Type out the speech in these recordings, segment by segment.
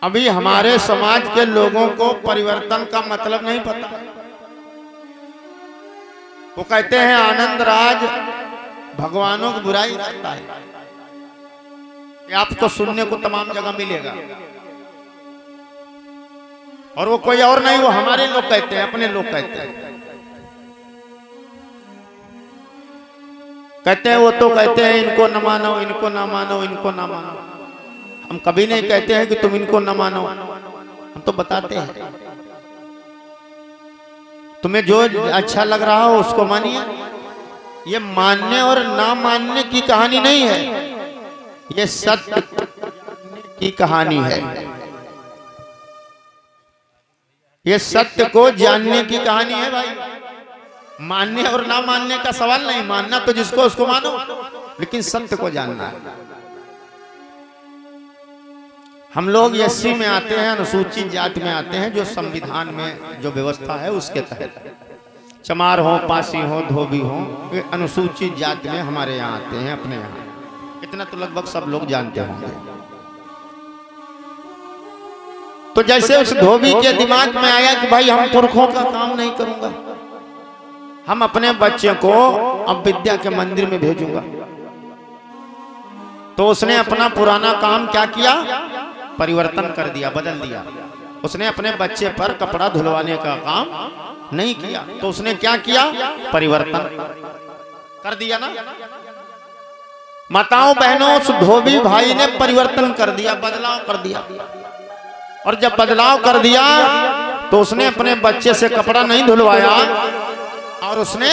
अभी हमारे समाज के लोगों को परिवर्तन का मतलब नहीं पता। वो कहते हैं आनंद राज भगवानों की बुराई करता है। ये आपको सुनने को तमाम जगह मिलेगा, और वो कोई और नहीं, वो हमारे लोग कहते हैं, अपने लोग कहते हैं। कहते हैं वो तो कहते हैं इनको न मानो, इनको ना मानो, इनको ना मानो। हम कभी नहीं कहते हैं कि तुम इनको न मानो, हम तो बताते हैं तुम्हें जो अच्छा लग रहा हो उसको मानिए। ये मानने और ना मानने की कहानी नहीं है, ये सत्य की कहानी है। ये सत्य को जानने की कहानी है भाई। मानने और ना मानने का सवाल नहीं, मानना तो जिसको उसको मानो, लेकिन सत्य को जानना है। हम लोग एससी में आते हैं, अनुसूचित जाति में आते हैं, जो संविधान में जो व्यवस्था है उसके तहत चमार हो, पासी हो, धोबी हो, वे अनुसूचित जाति में हमारे यहाँ आते हैं। अपने यहाँ इतना तो लगभग सब लोग जानते होंगे। तो जैसे उस धोबी के दिमाग में आया कि भाई हम पुरखों का काम नहीं करूंगा, हम अपने बच्चे को अब विद्या के मंदिर में भेजूंगा, तो उसने अपना पुराना काम क्या किया, परिवर्तन कर दिया, बदल दिया। उसने अपने बच्चे पर कपड़ा धुलवाने का काम नहीं किया, तो उसने क्या किया, परिवर्तन कर दिया ना। माताओं बहनों, उस धोबी भाई ने परिवर्तन कर दिया, बदलाव कर दिया। और जब बदलाव कर दिया तो उसने अपने बच्चे से कपड़ा नहीं धुलवाया, और उसने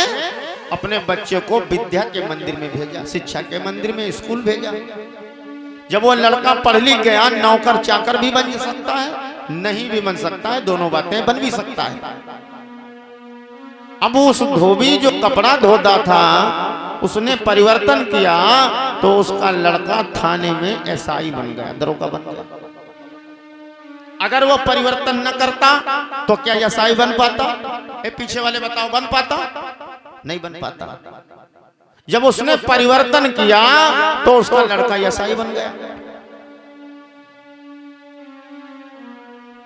अपने बच्चे को विद्या के मंदिर में भेजा, शिक्षा के मंदिर में, स्कूल भेजा। जब वो लड़का पढ़ लिख गया, नौकर चाकर भी बन सकता है, नहीं भी बन सकता है, दोनों बातें बन भी सकता है। अब उस धोबी जो कपड़ा धोता था उसने परिवर्तन किया, तो उसका लड़का थाने में एसआई बन गया, दरोगा बन गया। अगर वो परिवर्तन न करता तो क्या एसआई बन पाता? पीछे वाले बताओ, बन पाता? नहीं बन पाता। जब उसने परिवर्तन किया तो उसका लड़का एसआई बन गया।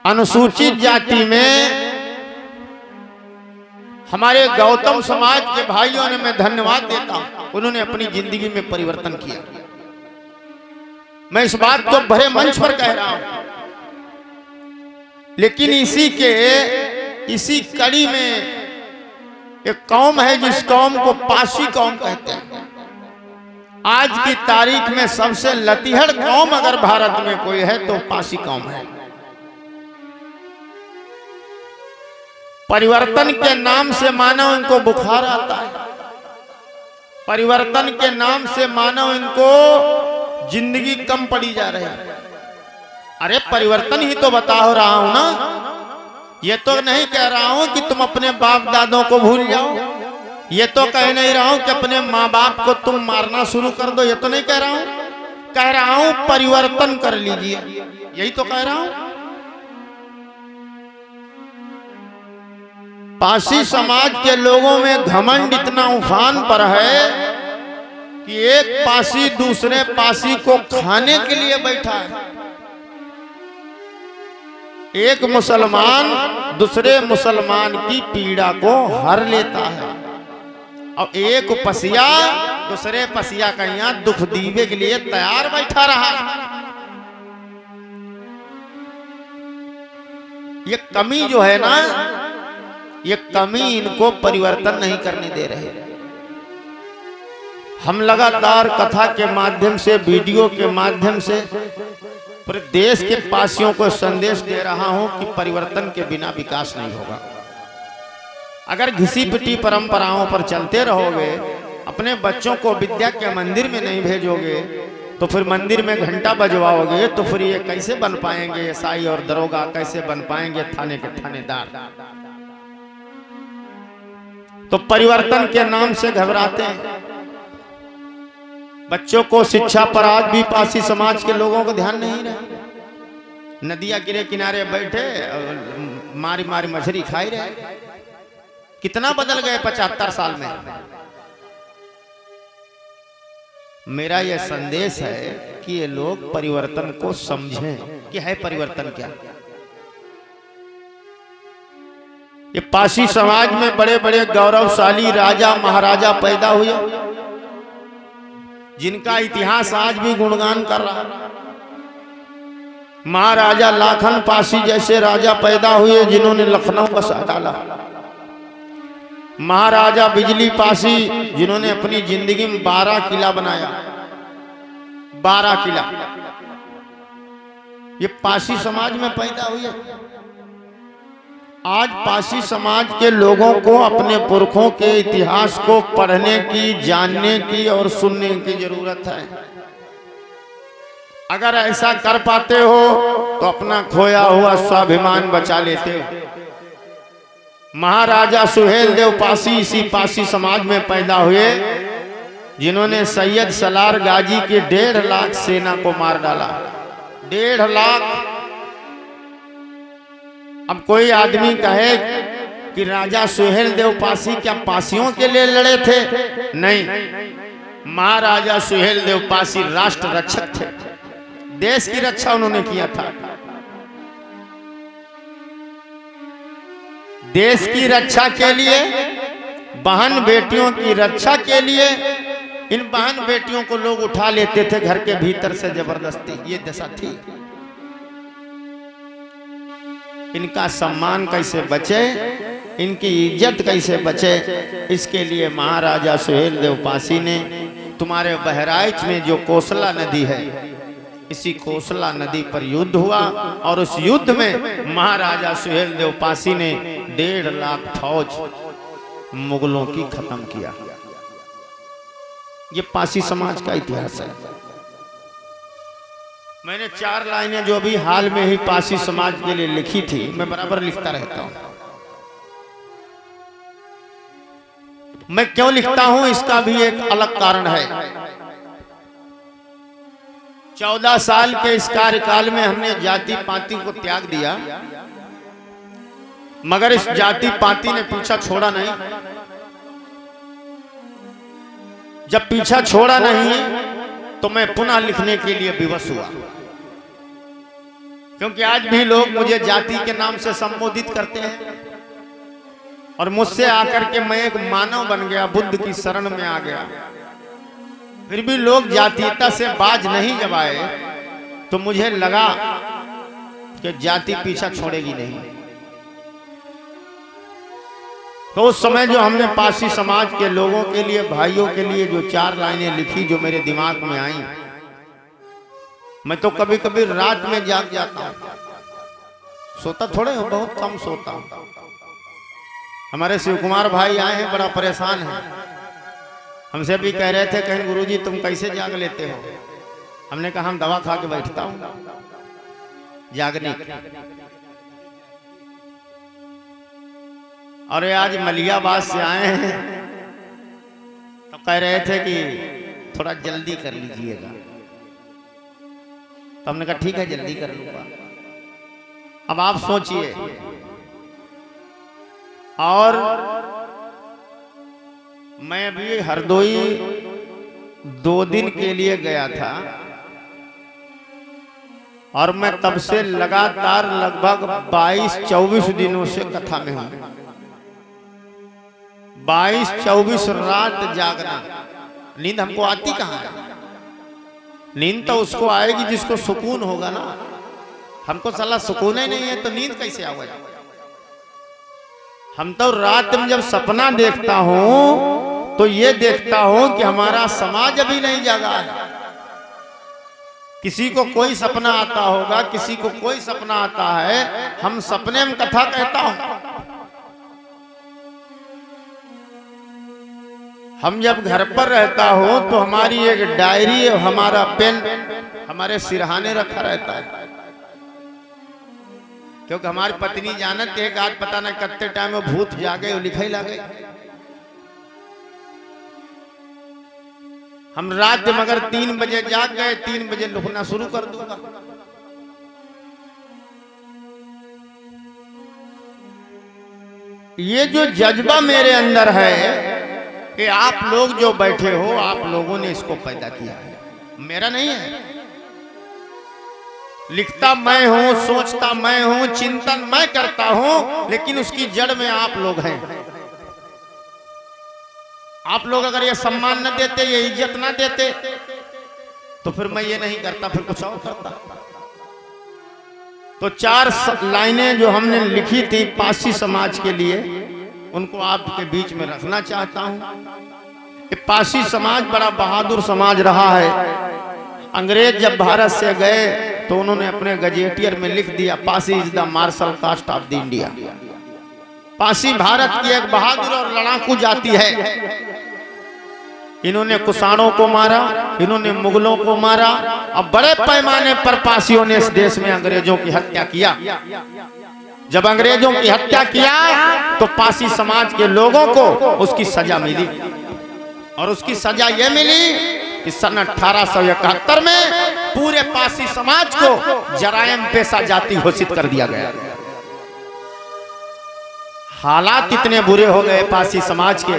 अनुसूचित जाति में हमारे गौतम समाज के भाइयों ने मैं धन्यवाद देता हूं, उन्होंने अपनी जिंदगी में परिवर्तन किया। मैं इस बात को बड़े मंच पर कह रहा हूं, लेकिन इसी कड़ी में एक कौम है जिस कौम को पासी कौम कहते हैं। आज की तारीख में सबसे लतीहड़ कौम अगर भारत में कोई है तो पासी कौम है। परिवर्तन के नाम से मानव इनको बुखार आता है, परिवर्तन के नाम से मानव इनको जिंदगी कम पड़ी जा रही है। अरे परिवर्तन ही तो बता हो रहा हूं ना, ये तो नहीं कह रहा हूं कि तुम अपने बाप दादों को भूल जाओ, ये तो कह नहीं रहा हूं कि अपने माँ बाप को तुम मारना शुरू कर दो, ये तो नहीं कह रहा हूं। कह रहा हूं परिवर्तन कर लीजिए, यही तो कह रहा हूं। पासी समाज के लोगों में घमंड इतना उफान पर है कि एक पासी दूसरे पासी को खाने के लिए बैठा है। एक मुसलमान दूसरे मुसलमान की पीड़ा को हर लेता है, और एक पसिया दूसरे पसिया का यहाँ दुख दीवे के लिए तैयार बैठा रहा। ये कमी जो है ना, ये कमी इनको परिवर्तन नहीं करने दे रहे। हम लगातार कथा के माध्यम से, वीडियो के माध्यम से पूरे देश के पासियों को संदेश दे रहा हूं कि परिवर्तन के बिना विकास नहीं होगा। अगर घिसी पिटी परंपराओं पर चलते रहोगे, अपने बच्चों को विद्या के मंदिर में नहीं भेजोगे, तो फिर मंदिर में घंटा बजवाओगे, तो फिर ये कैसे बन पाएंगे एसआई और दरोगा, कैसे बन पाएंगे थाने के थानेदार? तो परिवर्तन के नाम से घबराते हैं। बच्चों को शिक्षा पर आज भी पासी समाज के लोगों को ध्यान नहीं रहा। नदिया किरे किनारे बैठे मारी मारी मछली खाई रहे। कितना बदल गए 75 साल में। मेरा यह संदेश है कि ये लोग परिवर्तन को समझें। कि है परिवर्तन क्या। ये पासी समाज में बड़े बड़े गौरवशाली राजा महाराजा पैदा हुए, जिनका इतिहास आज भी गुणगान कर रहा है। महाराजा लाखन पासी जैसे राजा पैदा हुए जिन्होंने लखनऊ बसा डाला। महाराजा बिजली पासी जिन्होंने अपनी जिंदगी में 12 किला बनाया, 12 किला। ये पासी समाज में पैदा हुए। आज पासी समाज के लोगों को अपने पुरखों के इतिहास को पढ़ने की, जानने की और सुनने की जरूरत है। अगर ऐसा कर पाते हो तो अपना खोया हुआ स्वाभिमान बचा लेते हो। महाराजा सुहेल देव पासी इसी पासी समाज में पैदा हुए, जिन्होंने सैयद सलार गाजी के 1.5 लाख सेना को मार डाला। 1.5 लाख। अब कोई आदमी कहे कि राजा सुहेल देव पासी क्या पासियों के लिए लड़े थे? नहीं, महाराजा सुहेल देव पासी राष्ट्र रक्षक थे। देश की रक्षा उन्होंने किया था। देश की रक्षा के लिए, बहन बेटियों की रक्षा के लिए इन बहन बेटियों को लोग उठा लेते थे घर के भीतर से जबरदस्ती। ये दशा थी। इनका सम्मान कैसे बचे, इनकी इज्जत कैसे बचे, इसके लिए महाराजा सुहेल देव पासी ने तुम्हारे बहराइच में जो कोसला नदी है, इसी कोसला नदी पर युद्ध हुआ और उस युद्ध में महाराजा सुहेल देव पासी ने 1.5 लाख फौज मुगलों की खत्म किया। ये पासी समाज का इतिहास है। मैंने 4 लाइनें जो अभी हाल में ही पासी समाज के लिए लिखी थी, मैं बराबर लिखता रहता हूं। मैं क्यों लिखता हूं इसका भी एक अलग कारण है। 14 साल के इस कार्यकाल में हमने जाति पाति को त्याग दिया, मगर इस जाति पाति ने पीछा छोड़ा नहीं। जब पीछा छोड़ा नहीं तो मैं पुनः लिखने के लिए विवश हुआ, क्योंकि आज भी लोग मुझे जाति के नाम से संबोधित करते हैं और मुझसे आकर के मैं एक मानव बन गया, बुद्ध की शरण में आ गया। फिर भी लोग जातीयता से बाज नहीं जब आए तो मुझे लगा कि जाति पीछा छोड़ेगी नहीं। तो उस समय जो हमने पासी समाज के लोगों के लिए, भाइयों के लिए जो 4 लाइनें लिखी, जो मेरे दिमाग में आई, मैं तो कभी कभी रात में जाग जाता हूं। सोता थोड़े हो, बहुत कम सोता हूं। हमारे शिव कुमार भाई आए हैं, बड़ा परेशान है। हमसे भी कह रहे थे, कहीं गुरुजी तुम कैसे जाग लेते हो? हमने कहा हम दवा खा के बैठता हूं जागने की। और आज मलियाबाद से आए हैं तो कह रहे थे कि थोड़ा जल्दी कर लीजिएगा। तो हमने कहा ठीक है, जल्दी कर लूंगा। अब आप सोचिए, और मैं अभी हरदोई 2 दिन के लिए गया था और मैं तब से लगातार लगभग 22-24 दिनों से कथा में हूं। 22-24 रात जागना। नींद हमको आती कहां है? नींद तो उसको आएगी जिसको सुकून होगा ना। हमको साला सुकून ही नहीं है तो नींद कैसे आएगा? हम तो रात में जब सपना देखता हूं तो ये देखता हूं कि हमारा समाज अभी नहीं जागा है। किसी को कोई सपना आता होगा, किसी को कोई सपना आता है, हम सपने में कथा कहता हूं। हम जब घर पर रहता हूं तो हमारी एक डायरी, हमारा पेन हमारे सिरहाने रखा रहता है, क्योंकि हमारी पत्नी जानत एक आज पता नहीं कत्ते टाइम में भूत जागे और लिखाई लागे। हम रात मगर 3 बजे जाग गए, 3 बजे लिखना शुरू कर दूंगा। ये जो जज्बा मेरे अंदर है कि आप लोग जो बैठे हो, आप लोगों ने इसको पैदा किया है, मेरा नहीं है। लिखता मैं हूं, सोचता मैं हूं, चिंतन मैं करता हूं, लेकिन उसकी जड़ में आप लोग हैं। आप लोग अगर ये सम्मान न देते, ये इज्जत न देते, तो फिर मैं ये नहीं करता, फिर कुछ और करता। तो 4 लाइनें जो हमने लिखी थी पासी समाज के लिए, उनको आपके बीच में रखना चाहता हूं। पासी समाज बड़ा बहादुर समाज रहा है। अंग्रेज जब भारत से गए तो उन्होंने अपने गजेटियर में लिख दिया, Pasi is the martial caste of the India. Pasi Bharat की एक बहादुर और लड़ाकू जाति है। इन्होंने कुषाणों को मारा, इन्होंने मुगलों को मारा, अब बड़े पैमाने पर पासियों ने इस देश में अंग्रेजों की हत्या किया। जब अंग्रेजों की हत्या किया तो पासी समाज के लोगों को उसकी सजा मिली, और उसकी सजा यह मिली कि सन 1871 में पूरे पासी समाज को जरायम पेशा जाति घोषित कर दिया गया। हालात इतने बुरे हो गए पासी समाज के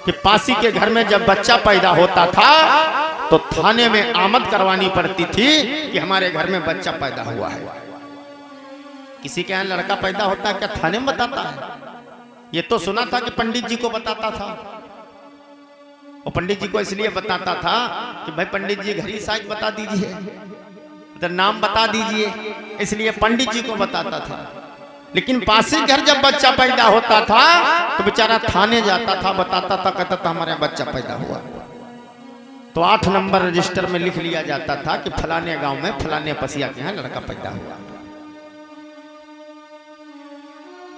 कि पासी के घर में जब बच्चा पैदा होता था तो थाने में आमद करवानी पड़ती थी कि हमारे घर में बच्चा पैदा हुआ है। किसी के यहाँ लड़का पैदा होता है क्या थाने में बताता है? ये तो सुना था कि पंडित जी को बताता था। और पंडित जी को इसलिए बताता था कि भाई पंडित जी घर ही साइज बता दीजिए, तो नाम बता दीजिए, इसलिए पंडित जी को बताता था। लेकिन पासी घर जब बच्चा पैदा होता था तो बेचारा थाने जाता था, बताता था, कहता था हमारे बच्चा पैदा हुआ। तो 8 नंबर रजिस्टर में लिख लिया जाता था कि फलाने गांव में फलाने पसिया के यहाँ लड़का पैदा हुआ।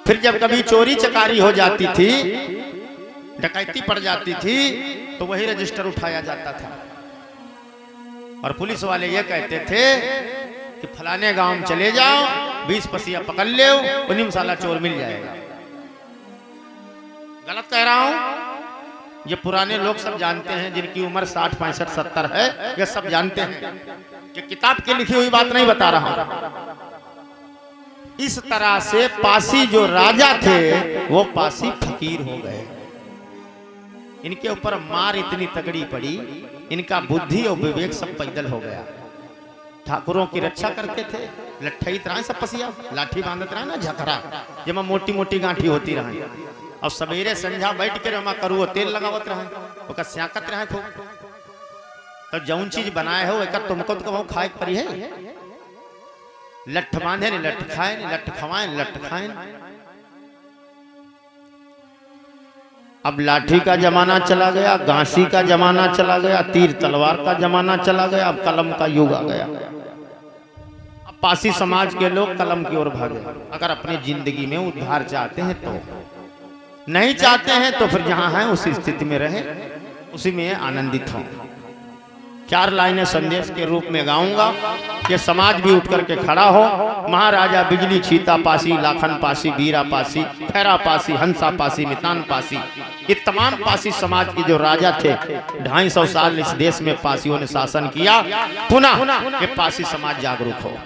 फिर जब कभी चोरी चकारी हो जाती थी, डकैती पड़ जाती थी, तो वही रजिस्टर उठाया जाता था और पुलिस वाले ये कहते थे कि फलाने गांव में चले जाओ, 20 पसिया पकड़ ले, उन्हीं में साला चोर मिल जाएगा। गलत कह रहा हूं? ये पुराने लोग सब जानते हैं, जिनकी उम्र 60, 65, 70 है, ये सब जानते हैं। ये किताब की लिखी हुई बात नहीं बता रहा हूं। इस तरह से पासी जो राजा थे वो पासी फकीर हो गए। इनके ऊपर मार इतनी तगड़ी पड़ी, इनका बुद्धि और विवेक सब पैदल हो गया। ठाकुरों की रक्षा करते थे, लट्ठई तरह सब पसिया, लाठी बांधते रहे ना, झकरा जब मोटी मोटी गांठी होती रहे, और सवेरे संझा बैठ के रमा करू तेल लगावत रहे, ओका स्याकत रहे खूब। तो जौन चीज बनाए हो एक तुमको तो खाए पड़ी है। लठ बांधे ने लठ खाए, लठ खवाए लठ खाए। अब लाठी का जमाना चला गया, घासी का जमाना चला गया, तीर तलवार का जमाना चला गया, अब कलम का युग आ गया। अब पासी समाज के लोग कलम की ओर भागे। अगर अपनी जिंदगी में उद्धार चाहते हैं तो, नहीं चाहते हैं तो फिर जहां हैं उसी स्थिति में रहे, उसी में आनंदित हों। 4 लाइनें संदेश के रूप में गाऊंगा, ये समाज भी उठ करके खड़ा हो। महाराजा बिजली छीता पासी, लाखन पासी, बीरा पासी, खैरा पासी, हंसा पासी, मितान पासी, ये तमाम पासी समाज के जो राजा थे, 250 साल इस देश में पासियों ने शासन किया। पुनः ये पासी समाज जागरूक हो।